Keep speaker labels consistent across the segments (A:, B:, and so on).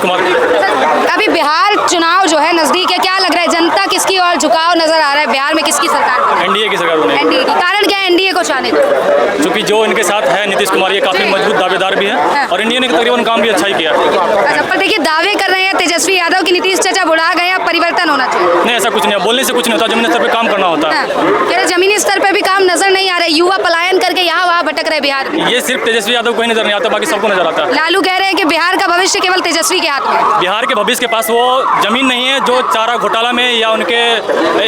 A: कुमार।
B: अभी बिहार चुनाव जो है नजदीक है, क्या लग रहा है जनता किसकी ओर झुकाव नजर आ रहा है बिहार में, किसकी सरकार?
A: एनडीए की सरकार बनेगी।
B: एनडीए की। कारण क्या है एनडीए को चाहने का?
A: क्योंकि जो इनके साथ है नीतीश कुमार, ये काफी मजबूत दावेदार भी
B: हाँ।
A: है और एनडीए ने तकरीबन काम भी अच्छा ही किया है।
B: अच्छा, पर देखिए दावे कर रहे हैं तेजस्वी यादव की नीतीश चाचा बुढ़ा गए, अब परिवर्तन होना चाहिए।
A: नहीं, ऐसा कुछ नहीं है, बोलने से कुछ नहीं होता, जमीनी स्तर पे काम करना होता है।
B: कह रहे जमीनी स्तर पे भी काम नजर नहीं आ रहा है, युवा पलायन करके यहाँ वहाँ भटक रहे बिहार में।
A: ये सिर्फ तेजस्वी यादव को ही नजर नहीं आता, बाकी सबको नजर आता है।
B: लालू कह रहे हैं कि बिहार का भविष्य केवल तेजस्वी के हाथ में है।
A: बिहार के भविष्य के पास वो जमीन नहीं है जो चारा घोटाला में या उनके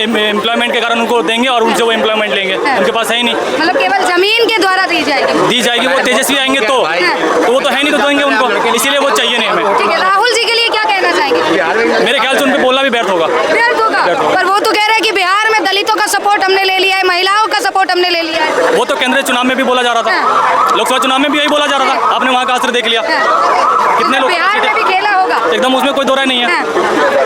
A: एम्प्लॉयमेंट के कारण उनको देंगे और उनसे वो एम्प्लॉयमेंट लेंगे, उनके पास है ही नहीं।
B: मतलब केवल जमीन के द्वारा दी जाएगी।
A: वो तेजस्वी आएंगे तो वो तो है नहीं, तो देंगे उनको, इसीलिए वो चाहिए नहीं हमें।
B: ठीक है, राहुल जी के लिए क्या कहना चाहेंगे?
A: मेरे ख्याल से उन पर बोलना भी व्यर्थ होगा।
B: व्यर्थ होगा, पर वो तो कह रहे हैं कि बिहार में दलितों का सपोर्ट हमने ले लिया है, महिलाओं का सपोर्ट हमने ले लिया है।
A: वो तो केंद्रीय चुनाव में भी बोला जा रहा था, लोकसभा चुनाव में भी यही बोला जा रहा था, आपने वहाँ का असर देख लिया। कितने लोग
B: बिहार में भी खेला होगा
A: एकदम, उसमें कोई दो राय नहीं है।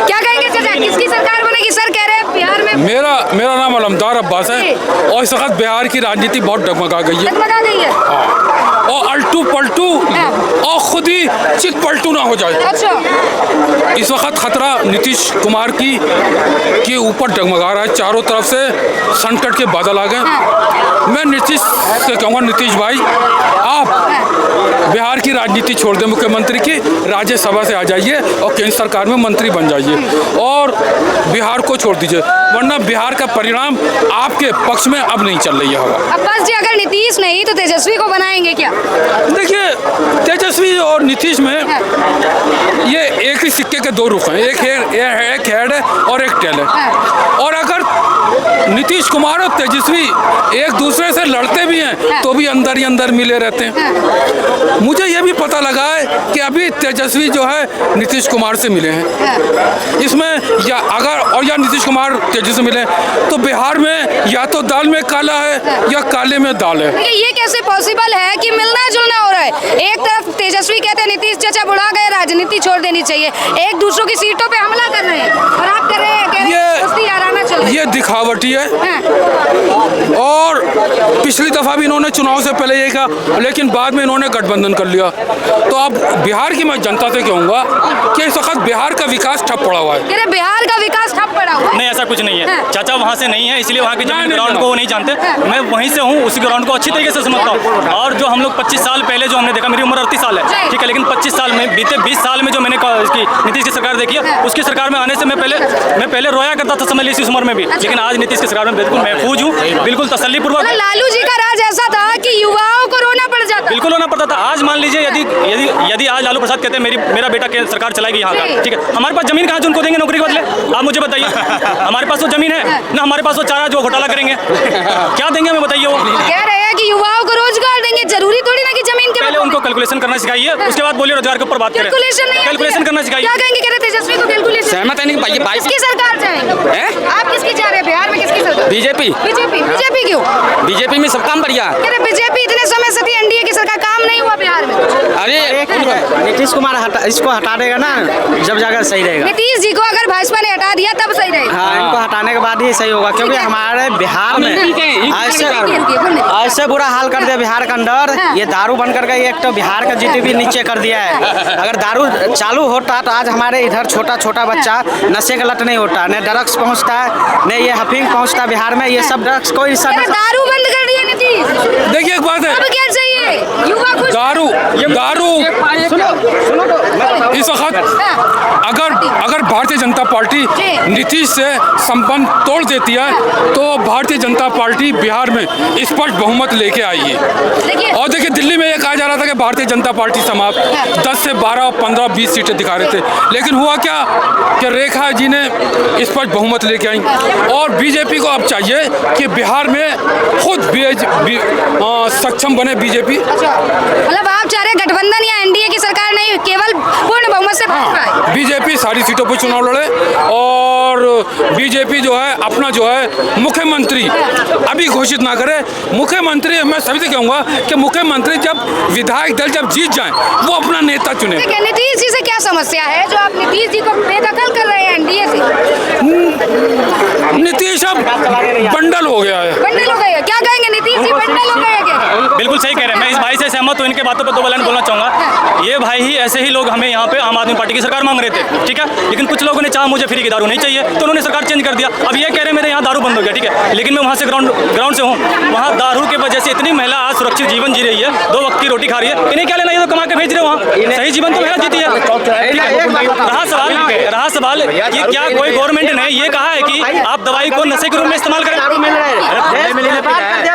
B: क्या कहेंगे चाचा, किसकी सरकार बनेगी? सर कह रहे हैं बिहार में।
C: मेरा नाम अलमदार अब्बास है और इस वक्त बिहार की राजनीति बहुत डगमगा गई है।
B: डगमगा गई है
C: और अल्टू पलटू और खुद ही चिक पलटू ना हो जाए।
B: अच्छा,
C: इस वक्त खतरा नीतीश कुमार की के ऊपर डगमगा रहा है, चारों तरफ से संकट के बादल आ गए। मैं नीतीश से कहूँगा, नीतीश भाई आप बिहार की राजनीति छोड़ दें, मुख्यमंत्री की राज्यसभा से आ जाइए और केंद्र सरकार में मंत्री बन जाइए और बिहार को छोड़ दीजिए, वरना बिहार का परिणाम आपके पक्ष में अब नहीं चल रही है हवा।
B: अब्बास जी, अगर नीतीश नहीं तो तेजस्वी को बनाएंगे क्या?
C: देखिए, तेजस्वी और नीतीश में ये एक ही सिक्के के दो रुख हैं, एक हेड है और एक टेल है। और अगर नीतीश कुमार और तेजस्वी एक दूसरे से लड़ते भी हैं तो भी अंदर ही अंदर मिले रहते हैं। मुझे ये भी पता लगा है कि अभी तेजस्वी जो है नीतीश कुमार से मिले हैं। इसमें या नीतीश कुमार तेजस्वी से मिले तो बिहार में या तो दाल में काला है या काले में दाल है।
B: ये कैसे पॉसिबल है कि मिलना जुलना हो रहा है? एक तरफ तेजस्वी कहते हैं नीतीश चाचा बुढ़ा गए, राजनीति छोड़ देनी चाहिए, एक दूसरों की सीटों पे हमला कर रहे हैं और आप कर रहे हैं ये
C: दिखावटी है। और पिछली दफा भी इन्होंने चुनाव से पहले ये कहा, लेकिन बाद में इन्होंने गठबंधन कर लिया। तो अब बिहार की मैं जनता से कहूँगा कि इस वक्त बिहार का विकास ठप पड़ा हुआ है।
B: बिहार का विकास ठप पड़ा हुआ है?
A: नहीं, ऐसा कुछ नहीं है। चाचा वहाँ से नहीं है, इसलिए वहाँ के जमीन ग्राउंड को वो नहीं जानते। मैं वहीं से हूँ, उसी ग्राउंड को अच्छी तरीके से समझता हूँ। और जो हम लोग 25 साल पहले जो हमने देखा, मेरी उम्र 38 साल है, ठीक है, लेकिन 25 साल में बीते 20 साल में जो मैंने इसकी नीतीश की सरकार देखी है, उसकी सरकार में आने से मैं पहले रोया करता था, समझ लीजिए इस उम्र में भी। लेकिन आज नीतीश की सरकार में बिल्कुल महफूज हूँ, बिल्कुल तसल्लीपूर्वक।
B: लालू जी का राज ऐसा था कि युवाओं को रोना पड़ जाता,
A: बिल्कुल रोना पड़ता था। आज मान लीजिए यदि आज लालू प्रसाद कहते हैं मेरा बेटा सरकार चलाएगी यहाँ का, ठीक है, हमारे पास जमीन कहाँ से उनको देंगे नौकरी के बदले? आप मुझे बताइए, हमारे पास वो जमीन है ना, हमारे पास वो चारा जो घोटाला करेंगे, क्या देंगे हमें बताइए? वो
B: कह रहे हैं कि युवाओं को रोजगार देंगे, जरूरी थोड़ी ना कि जमीन के
A: पहले उनको कैलकुलेशन करना सिखाइए, उसके बाद बोलिए रोजगार के ऊपर बात करें। कैलकुलेशन करना सिखाइए।
B: क्या कहेंगे? कह रहे तेजस्वी को कैलकुलेशन
D: सहमत है नहीं भाई,
B: किसकी सरकार चाहेंगे? आप किसकी चाह रहे हैं बिहार में? किसकी सरकार?
D: बीजेपी।
B: बीजेपी क्यों?
D: बीजेपी में सब काम बढ़िया।
B: कह रहे बीजेपी इतने समय से थी, एनडीए की सरकार, काम नहीं हुआ बिहार में।
D: अरे नीतीश कुमार इसको हटा देगा ना, जब जाकर सही रहेगा।
B: नीतीश जी को अगर भाजपा ने हटा दिया तब सही रहेगा।
D: हाँ, इनको हटाने के बाद ही सही होगा, क्योंकि हमारे बिहार में ऐसे बुरा हाल कर दिया बिहार के अंदर। ये दारू बन करके एक तो बिहार का जीडीपी नीचे कर दिया है। अगर दारू चालू होता तो आज हमारे इधर छोटा छोटा बच्चा नशे का लत नहीं होता, न ड्रग्स पहुंचता है, न ये हफींग पहुंचता बिहार में। ये सब ड्रग्स कोई
B: दारू बंद कर दिया नीतीश।
C: देखिए एक बात है,
B: अब क्या चाहिए? युवा खुश।
C: दारू इस वक्त अगर भारतीय जनता पार्टी नीतीश से संबंध तोड़ देती है तो भारतीय जनता पार्टी बिहार में स्पष्ट बहुमत लेके आई है। और देखिए, दिल्ली में ये कहा जा रहा था कि भारतीय जनता पार्टी समाप्त, 10 से 12, 15, 20 सीटें दिखा रहे थे, लेकिन हुआ क्या कि रेखा जी ने स्पष्ट बहुमत लेके आई। और बीजेपी को अब चाहिए कि बिहार में खुद सक्षम बने बीजेपी।
B: मतलब आप चाह रहे गठबंधन या एनडीए की सरकार नहीं, केवल पूर्ण बहुमत से
C: बीजेपी सारी सीटों पर चुनाव लड़े और बीजेपी जो है अपना जो है मुख्यमंत्री अभी घोषित ना करे। मुख्यमंत्री मैं सभी से कहूँगा कि मुख्यमंत्री जब विधायक दल जब जीत जाए वो अपना नेता चुने।
B: नीतीश जी से क्या समस्या है जो आप नीतीश जी को बेदखल कर रहे हैं एनडीए से?
C: नीतीश अब बंडल हो गया है।
B: बंडल हो गए? क्या कहेंगे? नीतीश जी बंडल हो गए क्या?
A: बिल्कुल सही कह रहे हैं। मैं इस भाई से सहमत हूँ, इनके बातों पर दो लाइन बोलना चाहूँगा। ये भाई ही ऐसे ही लोग हमें यहाँ पे आम आदमी पार्टी की सरकार मांग रहे थे, ठीक है, लेकिन कुछ लोगों ने चाहा मुझे फ्री की दारू नहीं चाहिए तो उन्होंने सरकार चेंज कर दिया। अब ये कह रहे हैं मेरे यहाँ दारू बंद हो गया, ठीक है, लेकिन मैं वहाँ से ग्राउंड से हूँ। वहाँ दारू के वजह से इतनी महिला आज सुरक्षित जीवन जी रही है, 2 वक्त की रोटी खा रही है। इन्हें क्या लेना, ये तो कमा के भेज रहे वहाँ, सही जीवन तो महिला जीती है। रहा सवाल कि क्या कोई गवर्नमेंट ने ये कहा है कि आप दवाई को नशे के रूप में इस्तेमाल करें?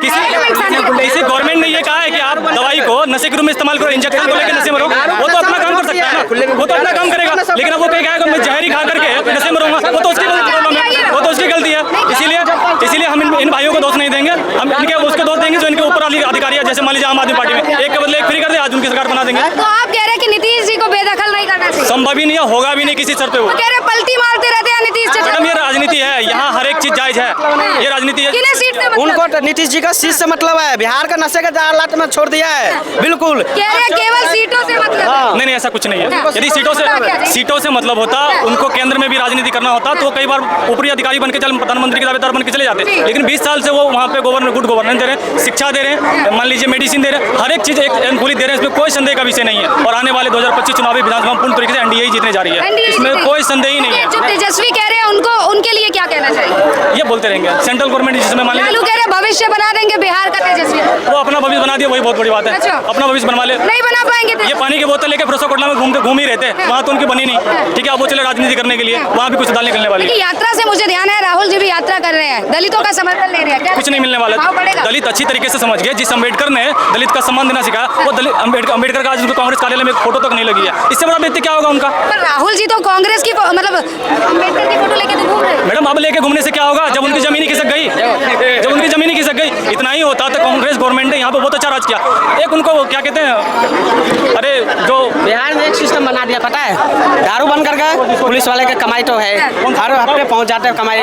A: किसी गवर्नमेंट ने ये कहा है कि आप दवाई को नशे के रूप में इस्तेमाल करो, इंजेक्शन को लेकर नशे में रहो? वो तो अपना काम कर सकता है ना, वो तो अपना काम करेगा। लेकिन अब वो कहेगा मैं जहरी खा करके नशे में रहूंगा, वो तो उसकी प्रॉब्लम है, वो तो उसकी गलती है। इसीलिए हम इन भाइयों को दोष नहीं देंगे, हम इनके उसको दोष देंगे जो इनके ऊपर वाली अधिकारी है। जैसे मान लीजिए आम आदमी पार्टी में एक के बदले एक फ्री कर दे, आज उनकी सरकार बना देंगे।
B: तो आप कह रहे हैं कि नीतीश जी को बेदखल नहीं करना चाहिए?
A: संभव ही नहीं है, होगा भी नहीं किसी सर पे। वो
B: कह रहे पलटी मारते रहते हैं नीतीश जी।
A: मैडम ये राजनीति है, यहाँ हर एक चीज जायज है, ये राजनीति है।
B: किन्हें सीट से मतलब?
D: उनको तो नीतीश जी का सीट से मतलब है, बिहार का नशे के हालत में छोड़ दिया है बिल्कुल।
B: कह रहे हैं केवल सीटों से मतलब?
A: नहीं, ऐसा कुछ नहीं है। यदि सीटों से मतलब होता, उनको केंद्र में भी राजनीति करना होता तो कई बार ऊपरी अधिकारी बनकर चल प्रधानमंत्री के दावेदार बनकर चले जाते। लेकिन 20 साल से वो वहाँ पे गुड गवर्नेंस दे रहे हैं, शिक्षा दे रहे हैं, मान लीजिए मेडिसिन दे रहे हैं, हर एक चीज एक अनुकूलित दे रहे हैं। इसमें कोई संदेह का विषय नहीं है। और आने वाले 2025 चुनावी विधानसभा पूर्ण तरीके से एनडीए ही जीतने जा रही है, इसमें कोई संदेह ही नहीं है।
B: जो तेजस्वी कह रहे हैं उनको, उनके लिए क्या कहना चाहिए?
A: ये बोलते रहेंगे सेंट्रल गवर्नमेंट जिसमें मान लीजिए
B: लालू कह रहे भविष्य बना देंगे बिहार का तेजस्वी,
A: वो अपना भविष्य बना दिया, वही बहुत बड़ी बात है।
B: अच्छा।
A: अपना भविष्य बनवा ले,
B: नहीं बना पाएंगे।
A: ये पानी की बोतल लेके फिरोजा कोटला में घूम ही रहते हैं, वहाँ तो उनकी बनी नहीं, ठीक है। अब वो चले राजनीति करने के लिए, वहाँ भी कुछ दाल निकलने वाली है।
B: यात्रा से मुझे ध्यान है राहुल जी भी यात्रा कर रहे हैं, दलितों का समर्थन ले रहे हैं, क्या
A: कुछ नहीं मिलने वाला। दलित अच्छी तरीके से समझ गए, जिस अम्बेडकर ने दलित का सम्मान देना सिखाया, वो दलित अम्बेडकर का आज उनके कांग्रेस कार्यालय में एक फोटो तक नहीं लगी है। इससे बड़ा बेइज्जती क्या होगा उनका?
B: पर राहुल जी तो कांग्रेस की मतलब अम्बेडकर की फोटो लेके तो घूम रहे हैं।
A: मैडम अब लेके घूमने से क्या होगा, जब उनकी जमीन ही खिसक गई, जब उनकी जमीन ही खिसक गई। इतना ही होता तो कांग्रेस गवर्नमेंट ने यहाँ पे बहुत अच्छा राज किया। एक उनको क्या कहते हैं, अरे जो
D: बिहार में एक सिस्टम बना दिया पता है, दारू बंद कर गए, पुलिस वाले के कमाई तो है, हर हफ्ते पहुंच जाते हैं कमाई।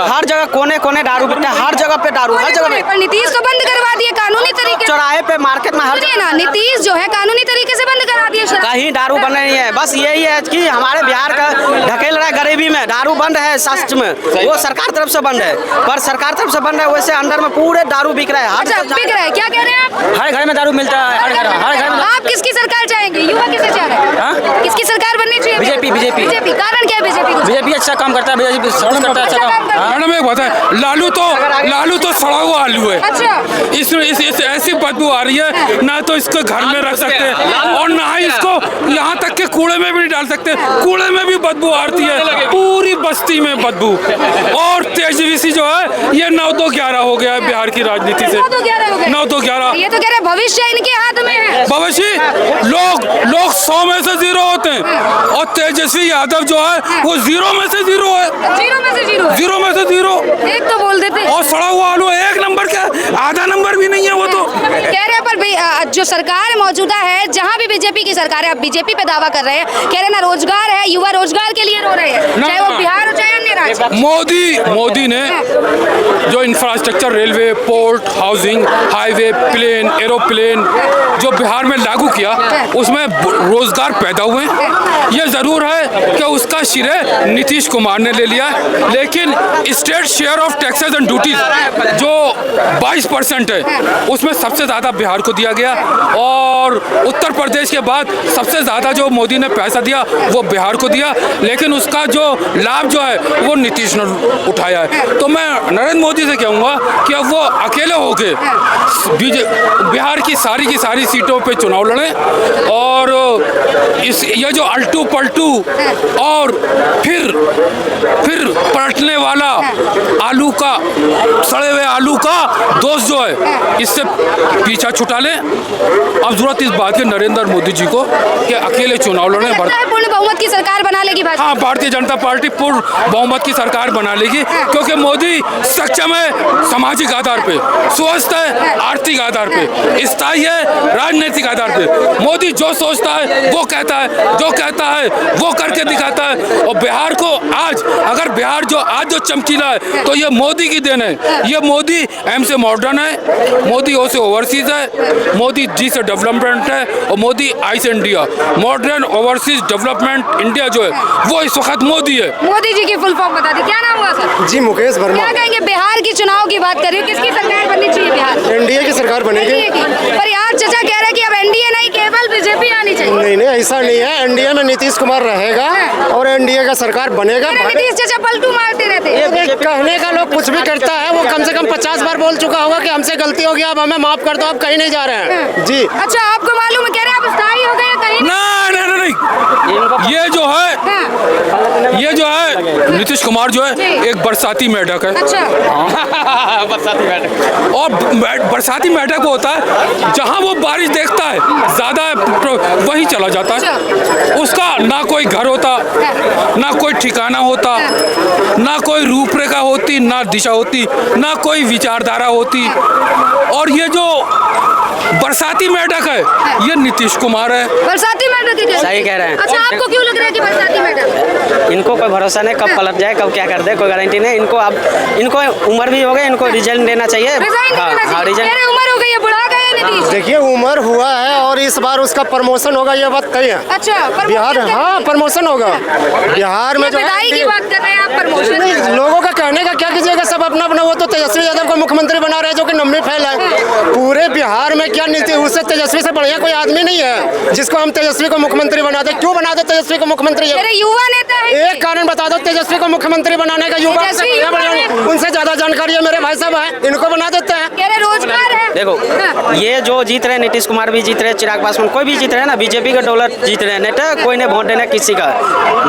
D: हर जगह कोने कोने दारू बिकता है, हर जगह पे दारू, हर जगह पे।
B: पर नीतीश तो बंद करवा दिए कानूनी तरीके से,
D: चौराहे पे मार्केट में हर
B: ना नीतीश जो है कानूनी तरीके से बंद करा दिए।
D: कहीं दारू बंद नहीं है, बस यही है कि हमारे बिहार का ढकेल रहा है गरीबी में। दारू बंद है सच में, वो सरकार तरफ से बंद है, पर सरकार तरफ से बंद है, वैसे अंदर में पूरे दारू बिक रहा है।
B: अच्छा बिक रहा है, क्या कह रहे हैं आप?
D: हर घर में दारू मिलता है, हर घर में।
B: आप किसकी सरकार चाहेंगे, युवा किसे चाह रहे हैं? किसकी सरकार बननी चाहिए? बीजेपी। कारण क्या है बीजेपी
D: अच्छा काम करता है, बीजेपी करता है अच्छा काम।
C: मैडम एक बात है, लालू तो सड़ा हुआ आलू है।
B: अच्छा।
C: इसमें ऐसी बदबू आ रही है, ना तो इसको घर में रख सकते और ना ही इसको यहाँ तक के कूड़े में भी नहीं डाल सकते, कूड़े में भी बदबू आती है, पूरी बस्ती में बदबू। और तेजस्वी जो है ये 9-2-11 हो गया है बिहार की राजनीति से, 9-2-11।
B: ये तो कह रहे भविष्य इनके हाथ में है।
C: भविष्य लोग 100 में से 0 होते हैं और तेजस्वी यादव जो है वो 0 में से 0 है,
B: 0 में से 0 एक तो बोल देते
C: और सड़ा हुआ आलू 1 नंबर का, आधा नंबर भी नहीं है वो तो।
B: कह रहे हैं पर जो सरकार मौजूदा है, जहाँ भी बीजेपी की सरकार है, आप बीजेपी पे दावा कर रहे हैं, कह रहे ना रोजगार है, युवा रोजगार के लिए रो रहे हैं, चाहे वो बिहार हो चाहे अन्य राज्य।
C: मोदी ने जो infrastructure, railway, port, housing, highway, plane, aeroplane जो बिहार में लागू किया, उसमें रोजगार पैदा हुए। ये जरूर है कि उसका श्रेय नीतीश कुमार ने ले लिया, लेकिन state share of taxes and duties जो 22% है, उसमें सबसे ज़्यादा बिहार को दिया गया और उत्तर प्रदेश के बाद सबसे ज़्यादा जो मोदी ने पैसा दिया वो बिहार को दिया, लेकिन उसका जो लाभ जो है वो नीतीश ने उठाया है। तो मैं नरेंद्र मोदी से कहूँगा कि अब वो अकेले होके बिहार की सारी सीटों पे चुनाव लड़ें और ये जो अल्टू पलटू और फिर पलटने वाला आलू का, सड़े हुए आलू का दोस्त जो है, इससे पीछा छुटा लें। अब जरूरत इस बात की नरेंद्र मोदी जी को कि अकेले चुनाव लड़ें।
B: पूर्ण बहुमत की सरकार बना लेगी भाजपा?
C: हाँ, भारतीय जनता पार्टी पूर्ण बहुमत की सरकार बना लेगी, क्योंकि मोदी सक्षम है सामाजिक आधार पे, स्वस्थ है आर्थिक आधार पे, स्थायी है राजनीतिक आधार पे। मोदी जो सोचता है वो कहता है, जो कहता है वो करके दिखाता है। और बिहार को आज अगर बिहार जो आज जो चमकीला है तो ये मोदी की देन है। ये मोदी एम से मॉडर्न है, मोदी ओ से ओवरसीज है, मोदी जी से डेवलपमेंट है, और मोदी आई से India. Modern overseas development India जो है वो इस वक्त मोदी है।
B: मोदी जी की फुल फॉर्म बता दी, क्या नाम हुआ सर?
E: जी मुकेश वर्मा।
B: क्या कहेंगे बिहार की चुनाव की बात करें, किसकी सरकार बननी चाहिए बिहार?
E: एनडीए की सरकार बनेगी।
B: एनडीए की। पर यार चचा कह रहे हैं कि अब एनडीए नहीं केवल बीजेपी आनी चाहिए।
E: नहीं नहीं ऐसा नहीं है, एनडीए में नीतीश कुमार रहेगा और एनडीए का सरकार बनेगा।
B: अरे नीतीश चचा पलटू मारते रहते हैं।
E: ये कहने का लोग कुछ भी करता है, वो कम से कम 50 बार बोल चुका होगा कि हमसे गलती हो गया, अब हमें माफ कर दो, अब कहीं नहीं जा रहे हैं। जी
B: अच्छा आपको मालूम है, कह रहे हैं आप स्थायी हो गए कहीं?
C: नहीं, ये जो है
B: हाँ।
C: ये जो है नीतीश कुमार जो है एक बरसाती मेढक है।
B: अच्छा
D: बरसाती बैठक
C: और बरसाती मेढक होता है जहाँ वो बारिश देखता है ज्यादा वहीं चला जाता है। उसका ना कोई घर होता, ना कोई ठिकाना होता, ना कोई रूपरेखा होती, ना दिशा होती, ना कोई विचारधारा होती। और ये जो बरसाती मेढक है ये नीतीश कुमार है।
B: बरसाती मेढक की
D: सही कह रहे हैं।
B: अच्छा आपको क्यों लग रहा है कि बरसाती मेढक?
D: इनको कोई भरोसा नहीं, कब पलट जाए, कब क्या कर दे, कोई गारंटी नहीं। इनको अब इनको उम्र भी हो गई, इनको रिजल्ट देना चाहिए।
B: रिजाइन देना चाहिए।
D: रिजल्ट।
B: अरे उम्र हो गई है, बुढ़ा गए नीतीश।
E: देखिए उम्र हुआ है और इस बार उसका प्रमोशन होगा, ये बात तय है।
B: अच्छा
E: बिहार, हाँ प्रमोशन होगा बिहार में। जो
B: विदाई की बात कर रहे हैं आप, प्रमोशन
E: नहीं, लोगों का कहने का क्या कीजिएगा, सब अपना अपना। वो तो तेजस्वी यादव को मुख्यमंत्री बना रहे हैं जो कि नम्मी फैल है पूरे बिहार में। क्या नीति, उससे तेजस्वी से बढ़िया कोई आदमी नहीं है जिसको हम तेजस्वी को मुख्यमंत्री बना दे। क्यों बना दे तेजस्वी को मुख्यमंत्री?
B: अरे युवा नेता है।
E: एक कारण बता दो तेजस्वी को मुख्यमंत्री बनाने का। युवा से उनसे ज्यादा जानकारी है मेरे भाई साहब है, इनको बना देते हैं।
B: कह रहे रोजगार है।
D: देखो ये जो जीत रहे, नीतीश कुमार भी जीत रहे, चिराग पासवान कोई भी जीत रहे ना, बीजेपी का डॉलर जीत रहे हैं, नहीं तो कोई ने वोट देना किसी का।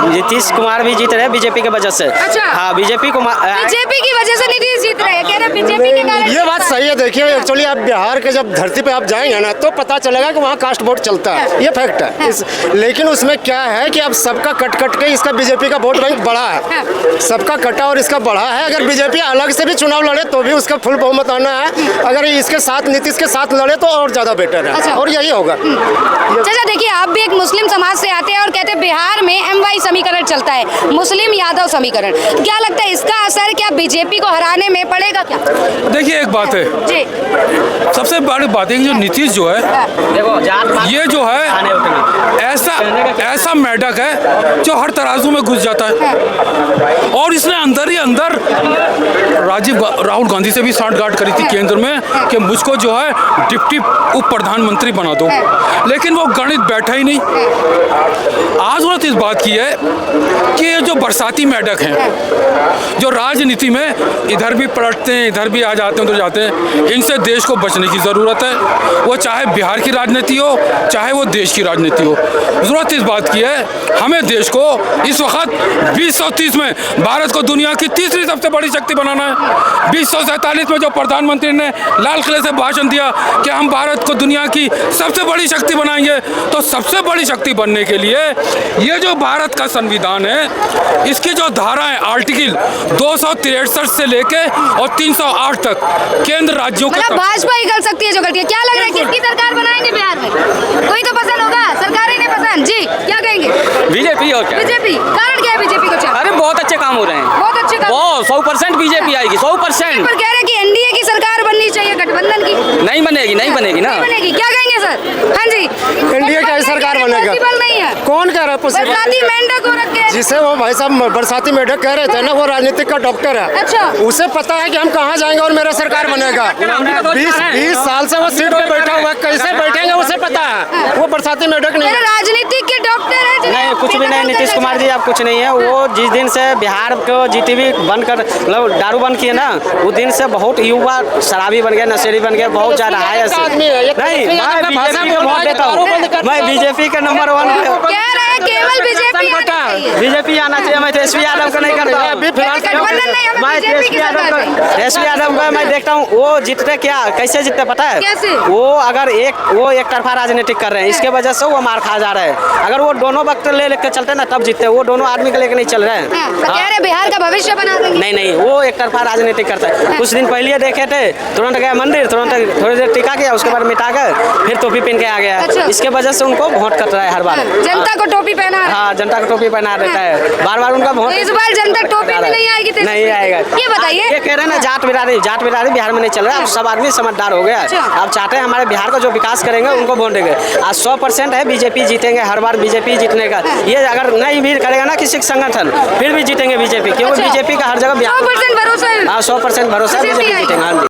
D: नीतीश कुमार भी जीत रहे हैं बीजेपी की वजह से।
B: अच्छा।
D: हाँ बीजेपी को
B: बीजेपी की वजह से नीतीश जीत रहे हैं, कह रहे बीजेपी के कारण।
E: ये बात सही है। देखिए एक्चुअली आप बिहार के जब धरती पे आप जाएंगे ना तो पता चलेगा कि वहाँ कास्ट वोट चलता है, ये फैक्ट है। लेकिन उसमें क्या है कि अब सबका कट कट के इसका बीजेपी का वोट बैंक बढ़ा है, सबका कटा और इसका बढ़ा है। अगर बीजेपी अलग से भी चुनाव लड़े तो भी उसका फुल बहुमत आना है। अगर इसके साथ नीतीश के साथ लड़े तो और ज्यादा बेटर है।
B: अच्छा।
E: और यही होगा।
B: चाचा देखिए आप भी एक मुस्लिम समाज से आते हैं और कहते हैं बिहार में MY समीकरण चलता है, मुस्लिम यादव समीकरण। क्या लगता है इसका असर क्या बीजेपी को हराने में पड़ेगा क्या?
C: देखिए एक बात है,
B: जी
C: सबसे बड़ी बात है कि जो नीतीश जो है
D: देखो
C: ये जो है ऐसा मेढक है जो हर तराजू में घुस जाता है। और इसने अंदर ही अंदर राहुल गांधी से भी सांठगांठ करी थी केंद्र में कि मुझको जो है डिप्टी उप प्रधानमंत्री बना दो, लेकिन वो गणित बैठा ही नहीं। आज उन्होंने इस बात की है कि ये जो बरसाती मेढक हैं जो राजनीति में इधर भी पलटते हैं, इधर भी आ जाते हैं, उधर जाते हैं, इनसे देश को बचने की ज़रूरत है। वो चाहे बिहार की राजनीति हो, चाहे वो देश की राजनीति हो, ज़रूरत इस बात की है हमें देश को इस वक्त 2030 में भारत को दुनिया की तीसरी सबसे बड़ी शक्ति बनाना है। 2047 में जो प्रधानमंत्री ने लाल किले से भाषण दिया कि हम भारत को दुनिया की सबसे बड़ी शक्ति बनाएंगे, तो सबसे बड़ी शक्ति बनने के लिए ये जो भारत का संविधान है इसकी जो धाराएं आर्टिकल 263 से लेके और 308 तक केंद्र राज्यों के
B: मतलब भाजपा ही कर सकती है जो करती है। क्या लग रहा है किसकी सरकार बनाएंगे बिहार में? कोई तो पसंद होगा, सरकार ही नहीं पसंद। जी क्या कहेंगे?
F: बीजेपी और क्या?
B: बीजेपी। कारण क्या है बीजेपी को चाहते?
F: अरे बहुत अच्छे काम हो रहे हैं,
B: बहुत अच्छे काम।
F: बहुत 100% बीजेपी आएगी, 100%।
B: पर कह रहे हैं कि एनडीए की सरकार बननी चाहिए गठबंधन की।
F: नहीं बनेगी, नहीं बनेगी ना।
B: नहीं बनेगी, क्या कहेंगे सर? हाँ जी
E: एनडीए की सरकार बनेगा।
B: पॉसिबल नहीं है।
E: कौन कह रहा है पॉसिबल?
B: बरसाती मेंढक हो रखे हैं।
E: जिसे वो भाई साहब बरसाती मेढक कह रहे थे ना, वो राजनीतिक का डॉक्टर है।
B: अच्छा।
E: उसे पता है कि हम कहाँ जाएंगे और मेरा सरकार बनेगा। 20 साल से वो सीट पे बैठा हुआ है, कैसे बैठेंगे उसे पता है। वो बरसाती मेढक नहीं है।
B: राजनीतिक के डॉक्टर है।
D: नहीं कुछ भी नहीं, नीतीश कुमार जी आप कुछ नहीं है। वो जिस दिन से बिहार को जीटीवी बंद कर मतलब दारू बंद किए ना, उस दिन से बहुत युवा शराबी बन गया, नशेड़ी बन गया, बहुत ज्यादा है ऐसे। नहीं मैं बीजेपी को वोट देता हूँ, मैं बीजेपी का नंबर 1
B: कह रहे हैं केवल
D: बीजेपी आना चाहिए। मैं तेजस्वी यादव को नहीं करता हूँ। मैं तेजस्वी यादव को मैं देखता हूँ वो जीतते क्या कैसे जीतते पता है?
B: कैसे?
D: वो एक तरफा राजनीतिक कर रहे हैं, इसके वजह से वो मार खा जा रहे हैं। अगर वो दोनों वक्त लेके चलते ना तब जीतते। वो दोनों आदमी को लेकर नहीं चल रहे हैं।
B: कह रहे बिहार का भविष्य बना देंगे।
D: नहीं वो एक तरफा राजनीतिक करता है। कुछ दिन पहले देखे थे, तुरंत गया मंदिर, तुरंत थोड़ी देर टिका गया, उसके बाद मिटा कर फिर टोपी पहन के आ गया।
B: अच्छा।
D: इसके वजह से उनको वोट कट रहा है हर बार।
B: जनता को टोपी पहना।
D: हाँ जनता को टोपी पहना देता है। बार बार उनका वोट
B: इस बार जनता टोपी में नहीं आएगी तेजस्वी?
D: नहीं आएगा।
B: ये बताइए।
D: ये कह रहे हैं ना जाट बिरादरी बिहार में नहीं चल रहा है, अब सब आदमी समझदार हो गया। अब चाहते हैं हमारे बिहार का जो विकास करेंगे उनको वोट देंगे। आज 100% है बीजेपी जीतेंगे, हर बार बीजेपी जीतने का। ये अगर नहीं भी करेगा ना किसी संगठन फिर भी जीतेंगे बीजेपी, क्योंकि बीजेपी का हर जगह
B: 100% भरोसा है।
D: हाँ 100% भरोसा है बीजेपी जीतेंगे। हाँ जी।